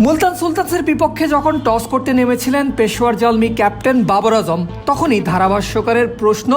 মুলতান সুলতানসের বিপক্ষে যখন টস করতে নেমেছিলেন পেশোয়ার জালমি ক্যাপ্টেন বাবর আজম, তখনই ধারাভাষ্যকারের প্রশ্ন,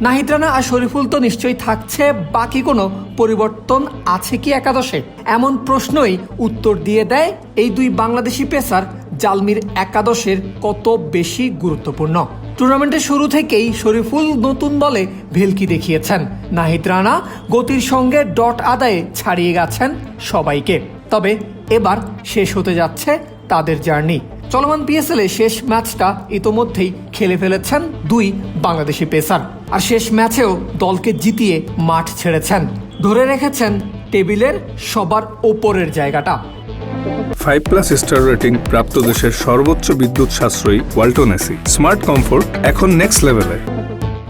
নাহিদ রানা আর শরীফুল তো নিশ্চয়ই থাকছে, বাকি কোনো পরিবর্তন আছে কি একাদশে? এমন প্রশ্নই উত্তর দিয়ে দেয় এই দুই বাংলাদেশি পেসার জালমির একাদশের কত বেশি গুরুত্বপূর্ণ। টুর্নামেন্টের শুরু থেকেই শরীফুল নতুন দলে ভেলকি দেখিয়েছেন, নাহিদ রানা গতির সঙ্গে ডট আদায়ে ছাড়িয়ে গেছেন সবাইকে। তবে এবার শেষ হতে যাচ্ছে তাদের জার্নি। চলমান পিএসএল শেষ ম্যাচটা ইতোমধ্যেই খেলে ফেলেছেন দুই বাংলাদেশি পেসার, আর শেষ ম্যাচেও দলকে জিতিয়ে মাঠ ছেড়েছেন, ধরে রেখেছেন টেবিলের সবার ওপরের জায়গাটা। 5+ স্টার রেটিং প্রাপ্ত দেশের সর্বোচ্চ বিদ্যুৎ সাশ্রয়ী ওয়ালটন এসি। স্মার্ট কমফোর্ট এখন নেক্সট লেভেলে।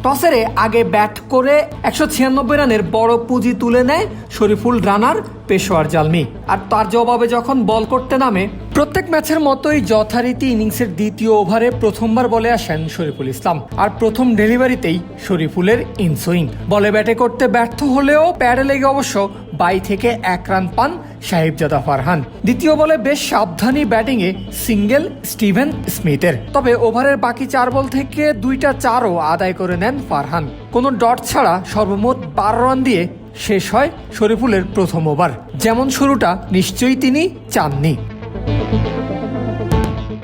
টসের আগে ব্যাট করে 196 রানের বড় পুঁজি তুলে নেয় শরীফুল রানার পেশোয়ার জালমি, আর তার জবাবে যখন বল করতে নামে প্রত্যেক ম্যাচের মতোই যথারীতি ইনিংসের দ্বিতীয় ওভারে প্রথমবার বলে আসেন শরীফুল ইসলাম, আর প্রথম ডেলিভারিতেই শরীফুলের ইনসুইং। বলে ব্যাটে করতে ব্যর্থ হলেও প্যাডে লেগে অবশ্য 22 থেকে 1 রান পান সাহিবজাদা ফারহান। দ্বিতীয় বলে বেশ সাবধানী ব্যাটিংয়ে সিঙ্গেল স্টিভেন স্মিথের, তবে ওভারের বাকি 4 বল থেকে 2টা 4ও আদায় করে নেন ফারহান। কোনো ডট ছাড়া সর্বমোট 12 রান দিয়ে শেষ হয় শরীফুলের প্রথম ওভার। যেমন শুরুটা নিশ্চয়ই তিনি চাননি।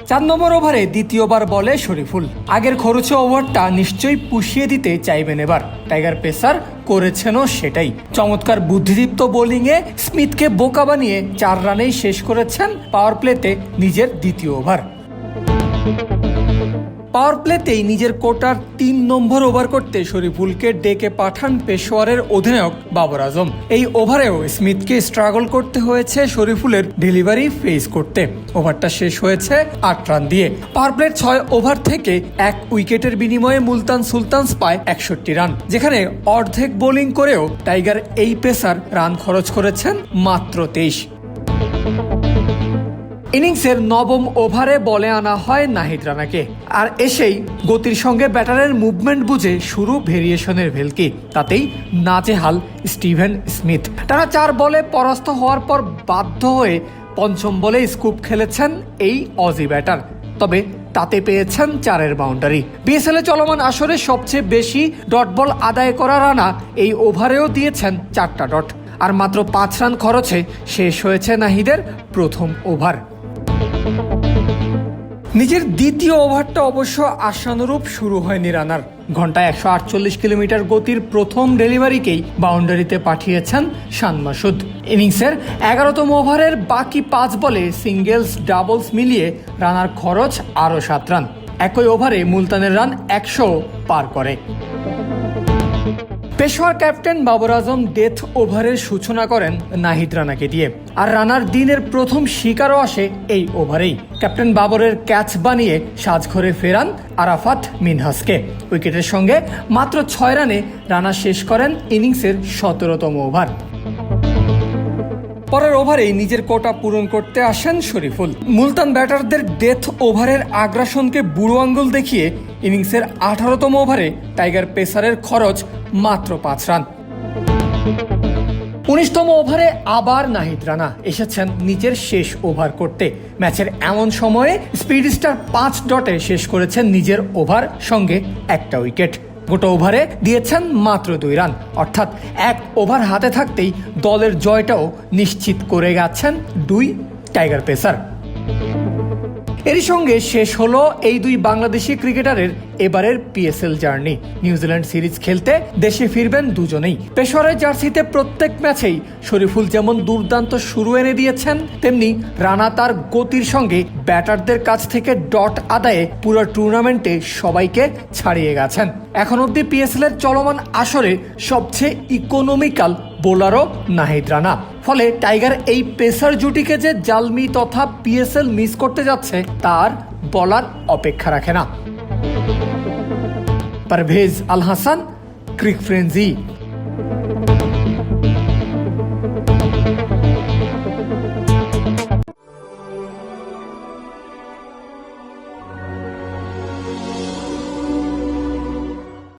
4 নম্বর ওভারে দ্বিতীয়বার বলে শরীফুল, আগের খরচে ওভারটা নিশ্চয়ই পুষিয়ে দিতে চাইবেন এবার। টাইগার পেসার করেছেনও সেটাই। চমৎকার বুদ্ধিদীপ্ত বোলিংয়ে স্মিথকে বোকা বানিয়ে 4 রানেই শেষ করেছেন পাওয়ার প্লেতে নিজের দ্বিতীয় ওভার। পাওয়ার প্লেতেই নিজের কোটার 3 নম্বর ওভার করতে শরীফুলকে ডেকে পাঠান পেশোয়ারের অধিনায়ক বাবর আজম। এই ওভারেও স্মিথকে স্ট্রাগল করতে হয়েছে শরীফুলের ডেলিভারি ফেস করতে। ওভারটা শেষ হয়েছে 8 রান দিয়ে। পাওয়ার প্লের 6 ওভার থেকে 1 উইকেটের বিনিময়ে মুলতান সুলতানস পায় 61 রান, যেখানে অর্ধেক বোলিং করেও টাইগার এই পেসার রান খরচ করেছেন মাত্র 23। ইনিংসের 9ম ওভারে বলে আনা হয় নাহিদ রানাকে, আর এসেই গতির সঙ্গে ব্যাটারের মুভমেন্ট বুঝে শুরু ভেরিয়েশনের ভেলকি। তাতেই নাজেহাল স্টিভেন স্মিথ। তারা 4 বলে পরাস্ত হওয়ার পর বাধ্য হয়ে 5ম বলে স্কুপ খেলেছেন এই অজি ব্যাটার, তবে তাতে পেয়েছেন 4-এর বাউন্ডারি। বিএসএল চলমান আসরে সবচেয়ে বেশি ডট বল আদায় করা রানা এই ওভারেও দিয়েছেন 4টা ডট, আর মাত্র 5 রান খরচে শেষ হয়েছে নাহিদের প্রথম ওভার। নিজের দ্বিতীয় ওভারটা অবশ্য আশানুরূপ শুরু হয়নি রানার। ঘন্টায় 148 কিলোমিটার গতির প্রথম ডেলিভারিকেই বাউন্ডারিতে পাঠিয়েছেন শান মাসুদ। ইনিংসের 11তম ওভারের বাকি 5 বলে সিঙ্গেলস ডাবলস মিলিয়ে রানার খরচ আরও 7 রান। একই ওভারে মুলতানের রান 100 পার করে। পেশোয়ার ক্যাপ্টেন বাবর আজম ডেথ ওভারের সূচনা করেন নাহিদ রানাকে দিয়ে, আর রানার দিনের প্রথম শিকারও আসে এই ওভারেই। ক্যাপ্টেন বাবরের ক্যাচ বানিয়ে সাজঘরে ফেরান আরাফাত মিনহাসকে। উইকেটের সঙ্গে মাত্র 6 রানে রানা শেষ করেন ইনিংসের 17তম ওভার। পরের ওভারেই নিজের কোটা পূরণ করতে আসেন শরীফুল। মুলতান ব্যাটারদের ডেথ ওভারের আগ্রাসনকে বুড়ো আঙ্গুল দেখিয়ে ইনিংসের 18তম ওভারে টাইগার পেসারের খরচ মাত্র 5 রান। 19তম ওভারে আবার নাহিদ রানা এসেছেন নিজের শেষ ওভার করতে। ম্যাচের এমন সময়ে স্পিড স্টার 5 ডটে শেষ করেছেন নিজের ওভার, সঙ্গে 1টা উইকেট। গোটা ওভারে দিয়েছেন মাত্র 2 রান, অর্থাৎ 1 ওভার হাতে থাকতেই দলের জয়টাও নিশ্চিত করে গেছেন 2 টাইগার পেসার। এরই সঙ্গে শেষ হলো এই দুই বাংলাদেশি ক্রিকেটারের এবারের পিএসএল জার্নি। নিউজিল্যান্ড সিরিজ খেলতে দেশে ফিরবেন দুজনেই। পেশোয়ারের জার্সিতে প্রত্যেক ম্যাচেই শরীফুল যেমন দুর্দান্ত শুরু এনে দিয়েছেন, তেমনি রানা তার গতির সঙ্গে ব্যাটারদের কাছ থেকে ডট আদায়ে পুরো টুর্নামেন্টে সবাইকে ছাড়িয়ে গেছেন। এখন অব্দি পিএসএল এর চলমান আসরে সবচেয়ে ইকোনমিক্যাল বোলারও নাহিদ রানা। ফলে টাইগার এই পেসার জুটিকে যে জালমি তথা পিএসএল মিস করতে যাচ্ছে তার বলার অপেক্ষা রাখে না। পারভেজ আল হাসান, ক্রিক ফ্রেন্জি।